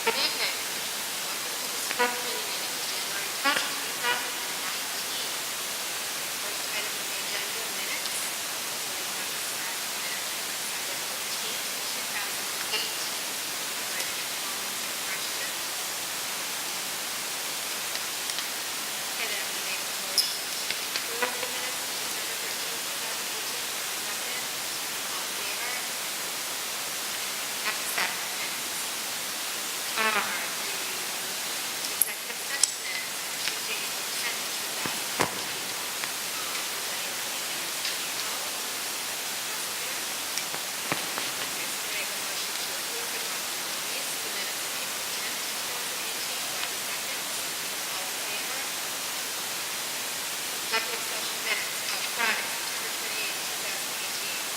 Good evening. Welcome to the school committee meeting for January 1st, 2019. First item on the agenda, minutes. We have the minutes from December 15th, 2008. Are there any comments or questions? Okay, then I'm going to make a motion to approve the minutes of December 15th, 2018. All in favor? Accept minutes. The executive session minutes for Tuesday, April 10th, 2019. Does anyone need minutes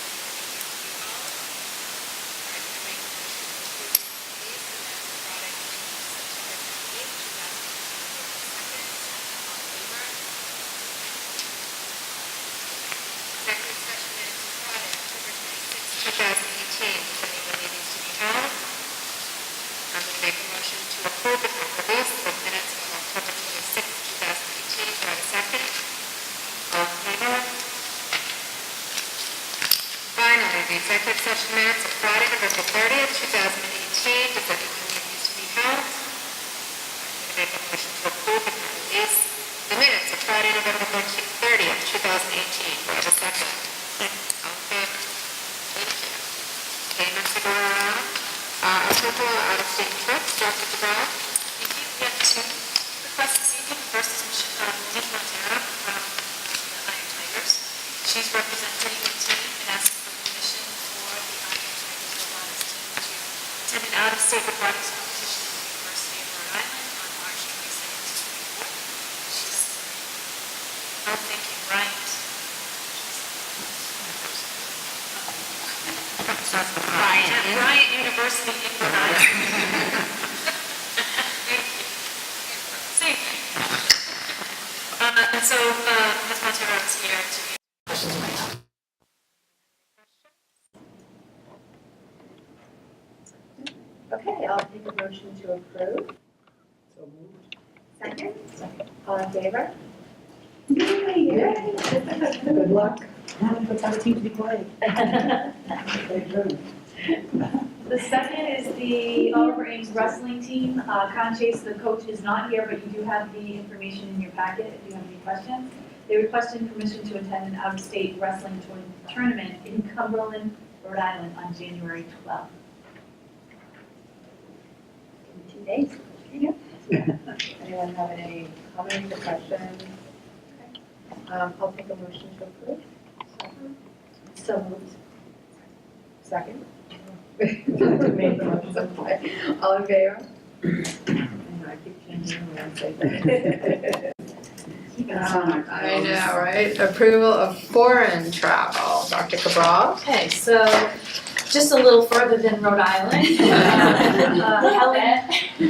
to be held? Okay, so I make a motion to approve and release the minutes of April 10th, 2018. Do I have a second? All in favor? Executive session minutes of Friday, September 28th, 2018. Anyone needs to be held? All right, then I make a motion to approve and release the minutes of Friday, September 28th, 2018. Do I have a second? All in favor? Executive session minutes of Friday, October 26th, 2018. Does anyone need these to be held? I'm going to make a motion to approve and release the minutes of October 26th, 2018. Do I have a second? All in favor? Finally, the executive session minutes of Friday, November 30th, 2018. Does anyone need these to be held? I'm going to make a motion to approve and release the minutes of Friday, November 30th, 2018. Do I have a second? All in favor? Thank you. Payments to go around. Approval of out-of-state trips. Dr. DeBrow. Thank you. We have two requests this evening. The first is Monique Montero from the Iron Tigers. She's representing the team and asking for permission for the Iron Tigers robotics team to attend an out-of-state robotics competition at the University of Rhode Island on March 22nd to 24th. She's, thank you, Bryant. Bryant University in Rhode Island. Same thing. And so Ms. Montero is here to answer questions right now. Okay, I'll take a motion to approve. So moved. Second? All in favor? Yay! Good luck. Now we put our team to be quiet. The second is the Oliver Ames wrestling team. Conchase, the coach, is not here, but you do have the information in your packet if you have any questions. They requested permission to attend an out-of-state wrestling tournament in Cumberland, Rhode Island on January 12th. 2 days. Anyone have any comments or questions? Okay. I'll take a motion to approve. So moved. Second? Made the motion. All in favor? I keep changing the one second. I know, right? Approval of foreign travel. Dr. Cabral? Okay, so just a little further than Rhode Island.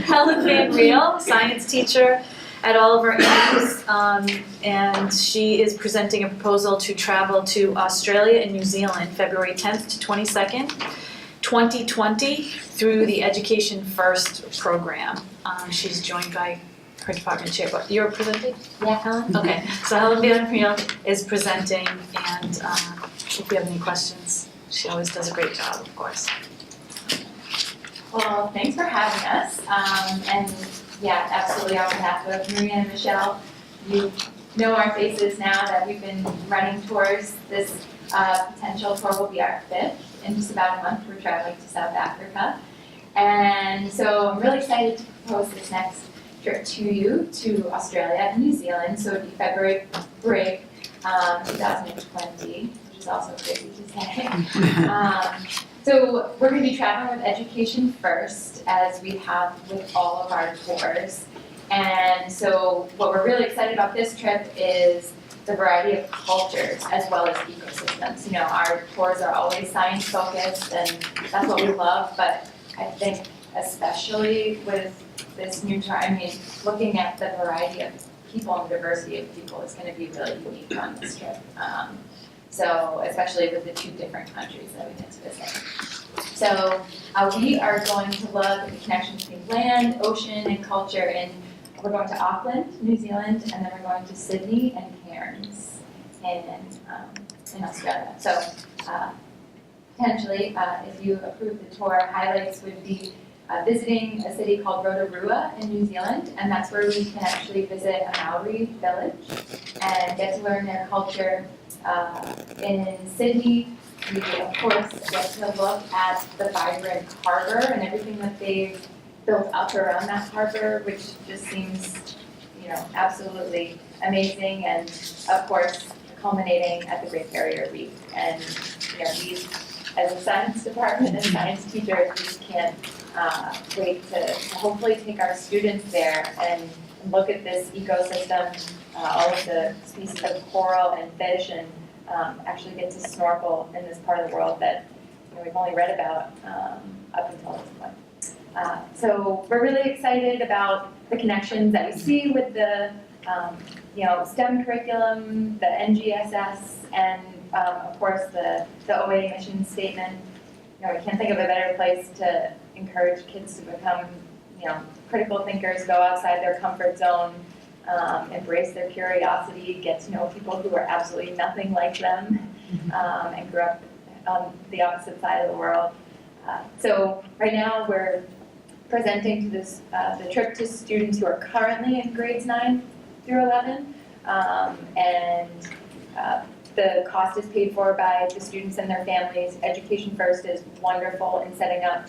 Helen Van Riel, science teacher at Oliver Ames, and she is presenting a proposal to travel to Australia and New Zealand, February 10th to 22nd, 2020, through the Education First program. She's joined by her department chair, but you're presenting? Yeah, Helen? Okay, so Helen Van Riel is presenting, and if you have any questions, she always does a great job, of course. Well, thanks for having us. And yeah, absolutely on behalf of Maria and Michelle, you know our faces now that we've been running tours. This potential tour will be our 5th. In just about a month, we're traveling to South Africa. And so I'm really excited to propose this next trip to you to Australia and New Zealand. So it would be February break 2020, which is also crazy to say. So we're going to be traveling with Education First, as we have with all of our tours. And so what we're really excited about this trip is the variety of cultures as well as ecosystems. You know, our tours are always science focused, and that's what we love, but I think especially with this new tour, I mean, looking at the variety of people and the diversity of people is going to be really unique on this trip. So especially with the 2 different countries that we get to visit. So we are going to look at the connection between land, ocean, and culture, and we're going to Auckland, New Zealand, and then we're going to Sydney and Cairns in Australia. So potentially, if you approve the tour, highlights would be visiting a city called Rotorua in New Zealand, and that's where we can actually visit a Maori village and get to learn their culture. In Sydney, we of course get to look at the vibrant harbor and everything that they've built up around that harbor, which just seems, absolutely amazing, and of course culminating at the Great Barrier Reef. And these, as a science department and science teachers, we just can't wait to hopefully take our students there and look at this ecosystem, all of the species of coral and fish, and actually get to snorkel in this part of the world that we've only read about up until this point. So we're really excited about the connections that we see with the STEM curriculum, the NGSS, and of course the OA mission statement. We can't think of a better place to encourage kids to become critical thinkers, go outside their comfort zone, embrace their curiosity, get to know people who are absolutely nothing like them, and grew up on the opposite side of the world. So right now we're presenting to this the trip to students who are currently in grades 9 through 11, and the cost is paid for by the students and their families. Education First is wonderful in setting up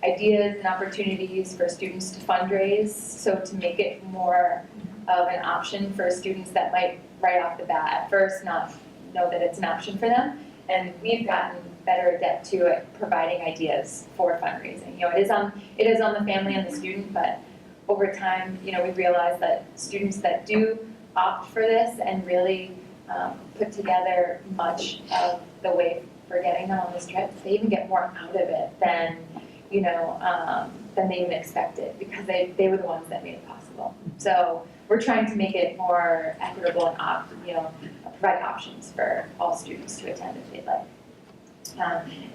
ideas and opportunities for students to fundraise, so to make it more of an option for students that might right off the bat at first not know that it's an option for them. And we've gotten better adept to it, providing ideas for fundraising. It is on the family and the student, but over time, we realize that students that do opt for this and really put together much of the way for getting them on this trip, they even get more out of it than they even expected, because they were the ones that made it possible. So we're trying to make it more equitable and provide options for all students to attend if they'd like.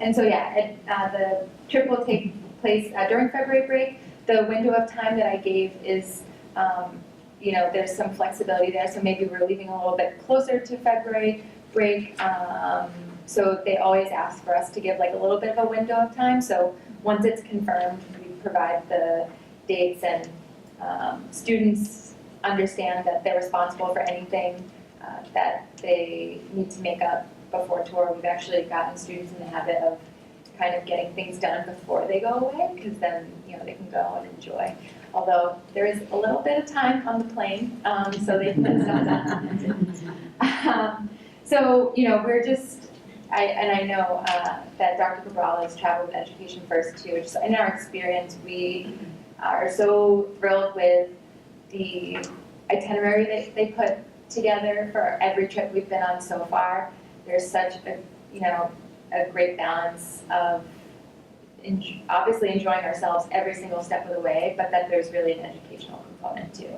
And so the trip will take place during February break. The window of time that I gave is, there's some flexibility there, so maybe we're leaving a little bit closer to February break. So they always ask for us to give like a little bit of a window of time. So once it's confirmed, we provide the dates, and students understand that they're responsible for anything that they need to make up before tour. We've actually gotten students in the habit of kind of getting things done before they go away, because then they can go and enjoy. Although there is a little bit of time on the plane, so they can get stuff done. So we're just, I know that Dr. Cabral has traveled with Education First too. Just in our experience, we are so thrilled with the itinerary that they put together for every trip we've been on so far. There's such a great balance of obviously enjoying ourselves every single step of the way, but that there's really an educational component too.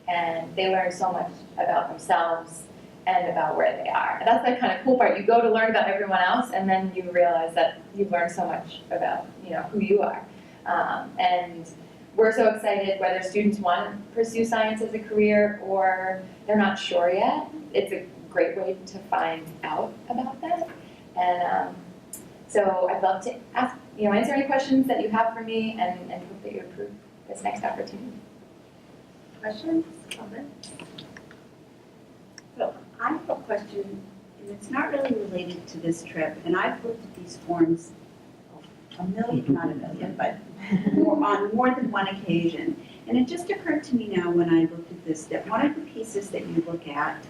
And they learn so much about themselves and about where they are. And that's the kind of cool part. You go to learn about everyone else, and then you realize that you've learned so much about who you are. And we're so excited whether students want to pursue science as a career or they're not sure yet. It's a great way to find out about that. And so I'd love to answer any questions that you have for me, and hope that you approve this next opportunity. Questions, comments? So I have a question, and it's not really related to this trip, and I've looked at these forms not a million, but on more than one occasion. And it just occurred to me now when I looked at this, that one of the pieces that you look at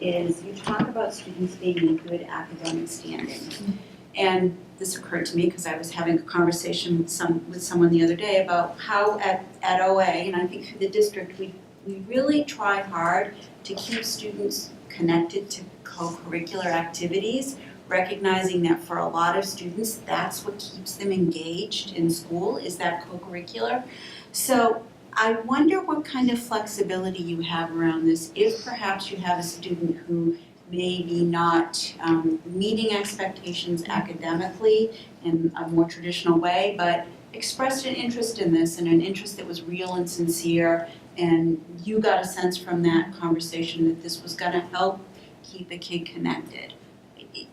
is you talk about students being in good academic standing. And this occurred to me because I was having a conversation with someone the other day about how at OA, and I think through the district, we really try hard to keep students connected to co-curricular activities, recognizing that for a lot of students, that's what keeps them engaged in school, is that co-curricular. So I wonder what kind of flexibility you have around this, if perhaps you have a student who maybe not meeting expectations academically in a more traditional way, but expressed an interest in this and an interest that was real and sincere, and you got a sense from that conversation that this was gonna help keep a kid connected.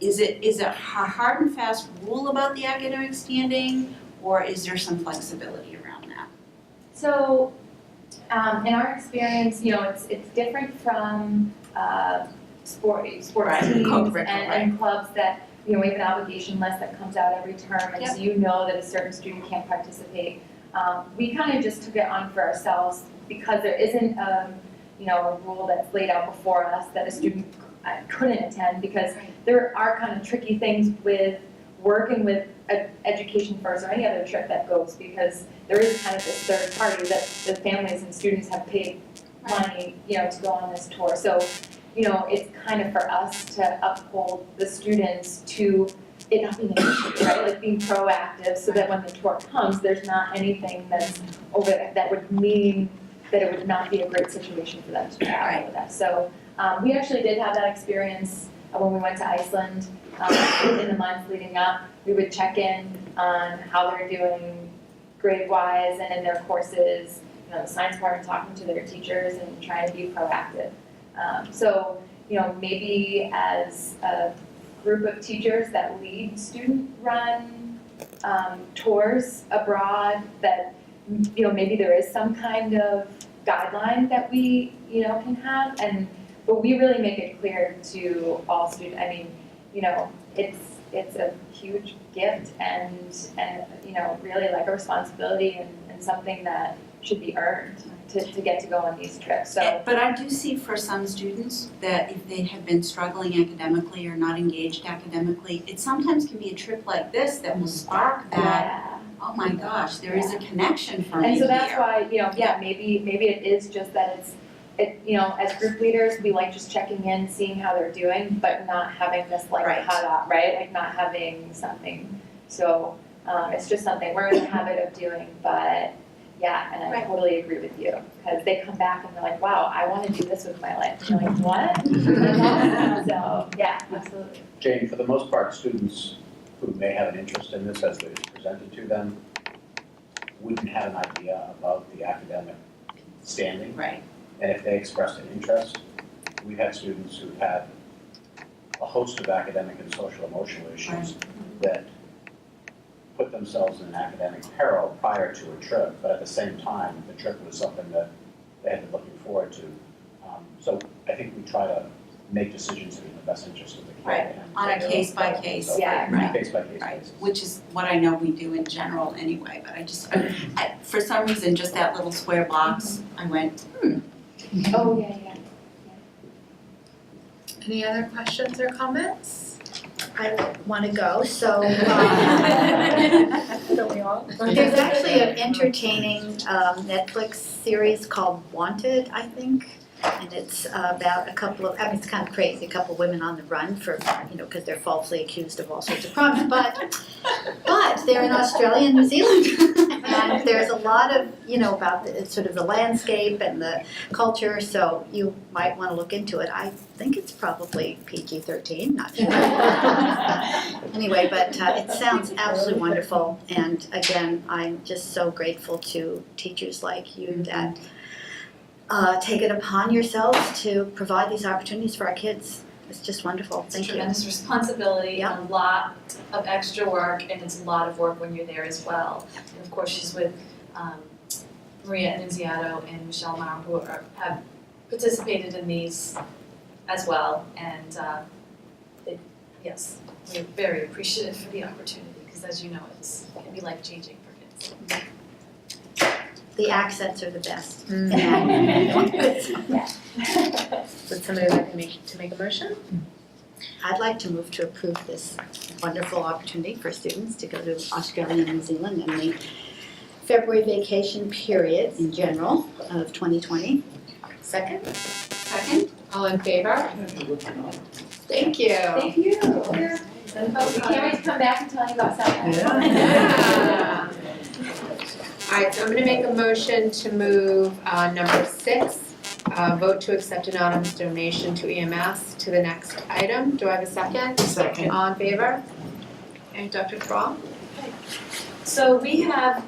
Is it a hard and fast rule about the academic standing, or is there some flexibility around that? So, in our experience, it's different from sports Right, teams co-curricular, and clubs that, we have an obligation list that comes out every term, and so you know that a certain student can't participate. We kind of just took it on for ourselves because there isn't, a rule that's laid out before us that a student couldn't attend, because there are kind of tricky things with working with Education First or any other trip that goes, because there is kind of this third party that the families and students have paid money, to go on this tour. So, it's kind of for us to uphold the students to it not being an issue, right? Like being proactive so that when the tour comes, there's not anything that's over there that would mean that it would not be a great situation for them to travel with us. So we actually did have that experience when we went to Iceland in the months leading up. We would check in on how they're doing grade-wise and in their courses, the science department talking to their teachers and trying to be proactive. So, maybe as a group of teachers that lead student-run tours abroad, that, maybe there is some kind of guideline that we, can have, but we really make it clear to all students. I mean, it's a huge gift and really like a responsibility and something that should be earned to get to go on these trips. So, but I do see for some students that if they have been struggling academically or not engaged academically, it sometimes can be a trip like this that will spark that, oh my gosh, there is a connection for me and so here. that's why, maybe it is just that as group leaders, we like just checking in, seeing how they're doing, but not having this cutoff, right? Like not having something. So it's just something we're in the habit of doing, but yeah, and I totally agree with you, because they come back and they're like, wow, I want to do this with my life. And you're like, what? That's awesome. So yeah, absolutely. Jane, for the most part, students who may have an interest in this as it's presented to them wouldn't have an idea about the academic standing. Right. And if they expressed an interest, we've had students who've had a host of academic and social emotional issues that put themselves in an academic peril prior to a trip, but at the same time, the trip was something that they had been looking forward to. So I think we try to make decisions in the best interest of the kid. Right, on a case-by-case, So, right. Case-by-case Right, basis. which is what I know we do in general anyway, but for some reason, just that little square box, I went, Oh, yeah. Any other questions or comments? I want to go, so Don't we all? there's actually an entertaining Netflix series called Wanted, I think. And it's about a couple of, it's kind of crazy, a couple of women on the run for, because they're falsely accused of all sorts of crimes. But they're in Australia and New Zealand. And there's a lot of, about sort of the landscape and the culture. So you might want to look into it. I think it's probably PG-13, not sure. Anyway, but it sounds absolutely wonderful. And again, I'm just so grateful to teachers like you that take it upon yourselves to provide these opportunities for our kids. It's just wonderful. It's a Thank you. tremendous responsibility, Yeah. a lot of extra work, and it's a lot of work when you're there as well. And of course, she's with Maria Annunziato and Michelle Maurer, who have participated in these as well. And yes, we're very appreciative for the opportunity, because as you know, it can be life-changing for kids. The accents are the best. Would somebody like to make a motion? I'd like to move to approve this wonderful opportunity for students to go to Australia and New Zealand in the February vacation period in general of 2020. Second? second? All in favor? Thank you. Thank you. We can't wait to come back and tell you about something. Yeah. All right, so I'm going to make a motion to move number 6 Vote to accept anonymous donation to EMS to the next item. Do I have a second? Second. All in favor? And Dr. Thrall? So we have